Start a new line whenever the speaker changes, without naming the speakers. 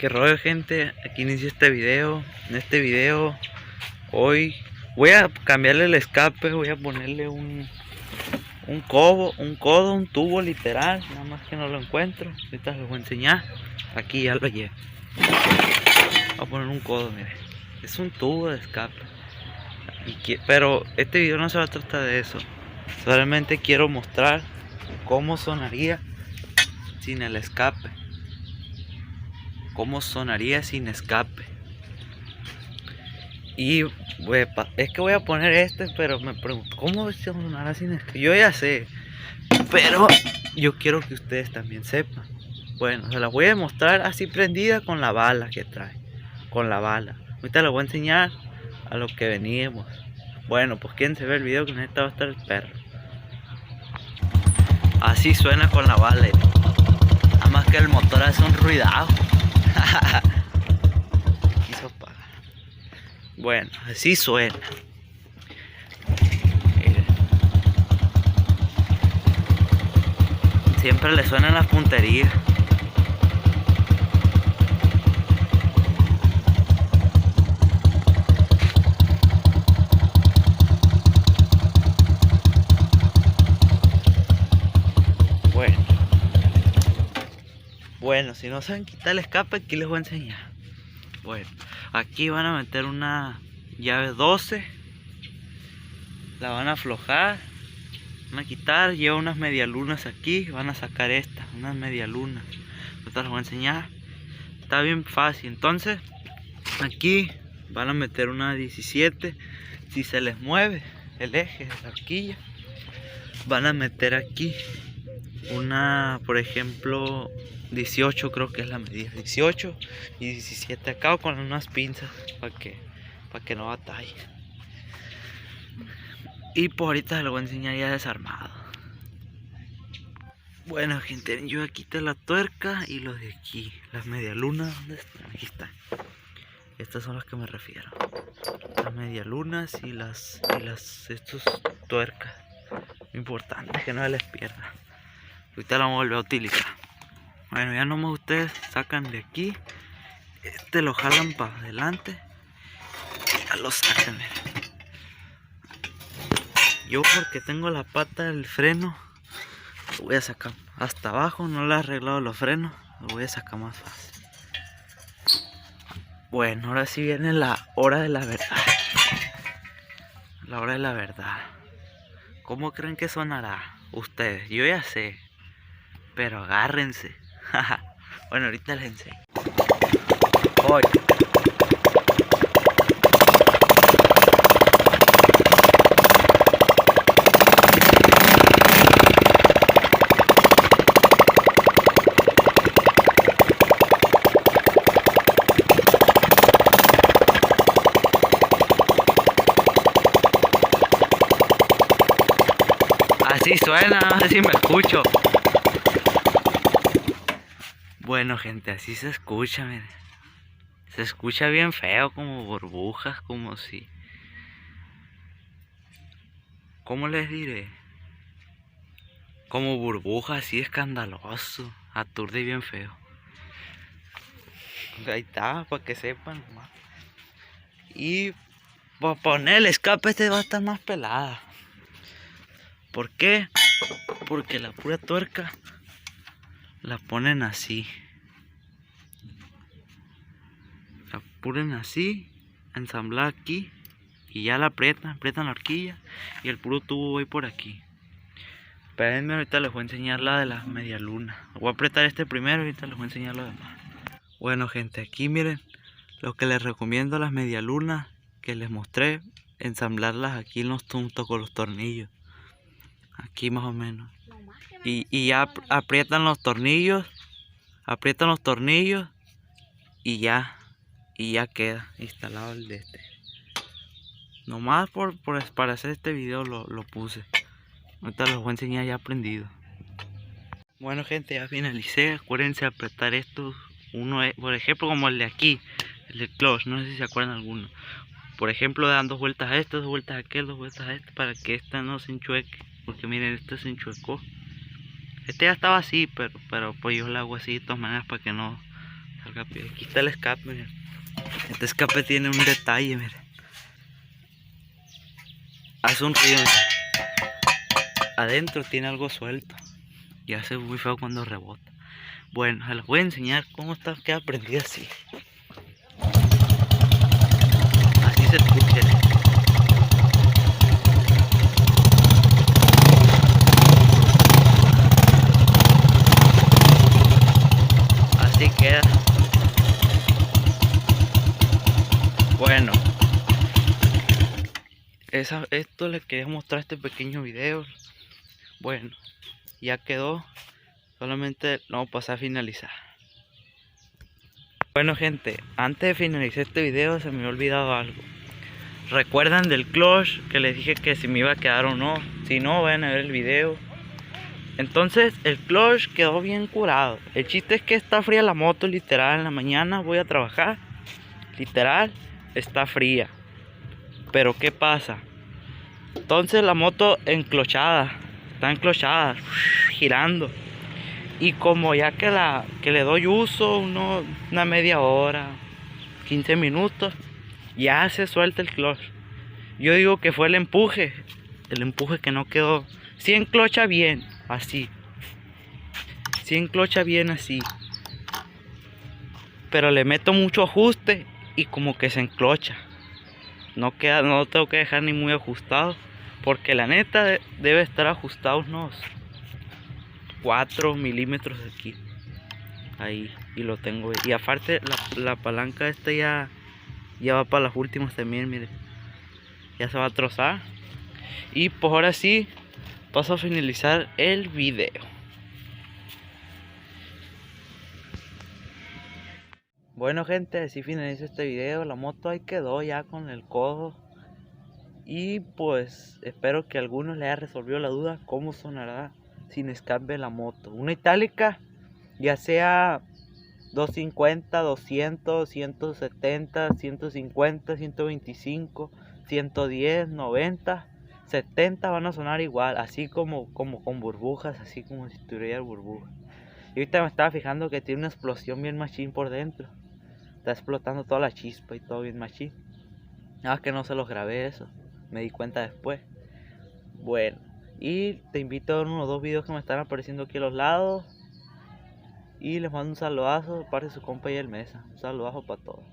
¿Qué rollo, gente? Aquí inicio este video. En este video hoy voy a cambiarle el escape. Voy a ponerle un codo, un tubo literal. Nada más que no lo encuentro. Ahorita les voy a enseñar. Aquí ya lo llevo. Voy a poner un codo, miren. Es un tubo de escape. Pero este video no se va a tratar de eso. Solamente quiero mostrar cómo sonaría sin el escape. Cómo sonaría sin escape. Y es que voy a poner pero me pregunto, ¿cómo sonará sin escape? Yo ya sé, pero yo quiero que ustedes también sepan. Bueno, se las voy a mostrar así prendida con la bala que trae. Con la bala. Ahorita les voy a enseñar a lo que veníamos. Bueno, pues quien se ve el video, que neta va a estar el perro. Así suena con la bala. Nada más que el motor hace un ruidajo. Quiso pagar. Bueno, así suena. Miren. Siempre le suenan las punterías. Bueno, si no saben quitar el escape, aquí les voy a enseñar. Bueno, aquí van a meter una llave 12. La van a aflojar. Van a quitar, lleva unas medialunas aquí. Van a sacar estas, unas medialunas. Ahorita les voy a enseñar. Está bien fácil. Entonces, aquí van a meter una 17. Si se les mueve el eje de la horquilla, van a meter aquí una, por ejemplo, 18, creo que es la medida, 18 y 17 acá, con unas pinzas para que no batalle. Y por ahorita se lo voy a enseñar ya desarmado. Bueno, gente, yo aquí quité la tuerca y los de aquí, las medialunas, ¿dónde están? Aquí están. Estas son las que me refiero, las medialunas y estos tuercas. Importante que no se les pierda. Ahorita la vamos a volver a utilizar. Bueno, ya nomás ustedes sacan de aquí. Lo jalan para adelante. Ya lo sacan. Yo, porque tengo la pata del freno, lo voy a sacar hasta abajo. No le he arreglado los frenos. Lo voy a sacar más fácil. Bueno, ahora sí viene la hora de la verdad. La hora de la verdad. ¿Cómo creen que sonará? Ustedes, yo ya sé. Pero agárrense. Bueno, ahorita les enseño. Hoy. Así suena, así me escucho. Bueno, gente, así se escucha, miren. Se escucha bien feo, como burbujas, como si... ¿Cómo les diré? Como burbujas, así escandaloso. Aturde bien feo. Ahí está, para que sepan nomás. Y para poner el escape va a estar más pelada. ¿Por qué? Porque la pura tuerca la ponen así. La ponen así, ensamblada aquí, y ya la aprietan la horquilla y el puro tubo va por aquí. Espérenme, ahorita les voy a enseñar la de las medialunas. Voy a apretar este primero y ahorita les voy a enseñar lo demás. Bueno, gente, aquí miren lo que les recomiendo a las medialunas que les mostré, ensamblarlas aquí en los puntos con los tornillos. Aquí más o menos. Y ya aprietan los tornillos y ya queda instalado el de este. Nomás para hacer este video lo puse. Ahorita les voy a enseñar ya prendido. Bueno, gente, ya finalicé. Acuérdense de apretar estos. Uno es, por ejemplo, como el de aquí, el de clutch, no sé si se acuerdan alguno. Por ejemplo, dan 2 vueltas a este, 2 vueltas a aquel, 2 vueltas a este, para que esta no se enchueque. Porque miren, este se enchuecó. Este ya estaba así, pero pues yo lo hago así de todas maneras para que no se rápido. Aquí está el escape, miren. Este escape tiene un detalle, miren. Hace un ruido, miren. Adentro tiene algo suelto y hace muy feo cuando rebota. Bueno, se les voy a enseñar cómo queda prendida así. Así se escucha. Así queda. Bueno, esto les quería mostrar este pequeño video. Bueno, ya quedó. Solamente lo vamos a pasar a finalizar. Bueno gente, antes de finalizar este video se me había olvidado algo. ¿Recuerdan del clutch que les dije que si me iba a quedar o no? Si no, vayan a ver el video. Entonces el clutch quedó bien curado. El chiste es que está fría la moto, literal. En la mañana voy a trabajar, literal, está fría. Pero ¿qué pasa? Entonces la moto enclochada, está enclochada, girando. Y como ya que le doy uso una media hora, 15 minutos, ya se suelta el clutch. Yo digo que fue el empuje que no quedó. Sí enclocha bien, así. Sí enclocha bien así. Pero le meto mucho ajuste y como que se enclocha. No lo tengo que dejar ni muy ajustado. Porque la neta debe estar ajustado unos 4 milímetros de aquí. Ahí, y lo tengo. Y aparte la palanca esta ya va para las últimas también, mire. Ya se va a trozar. Y pues ahora sí paso a finalizar el video. Bueno gente, así finalizo este video. La moto ahí quedó ya con el codo. Y pues espero que a algunos le haya resolvido la duda cómo sonará sin escape la moto. Una itálica, ya sea 250, 200, 170, 150, 125, 110, 90, 70 van a sonar igual, así como con burbujas, así como si tuviera burbujas. Y ahorita me estaba fijando que tiene una explosión bien machín por dentro. Está explotando toda la chispa y todo bien machín. Nada más que no se los grabé eso, me di cuenta después. Bueno, y te invito a ver unos 2 videos que me están apareciendo aquí a los lados. Y les mando un saludazo de parte de su compa y el Mesa. Un saludazo para todos.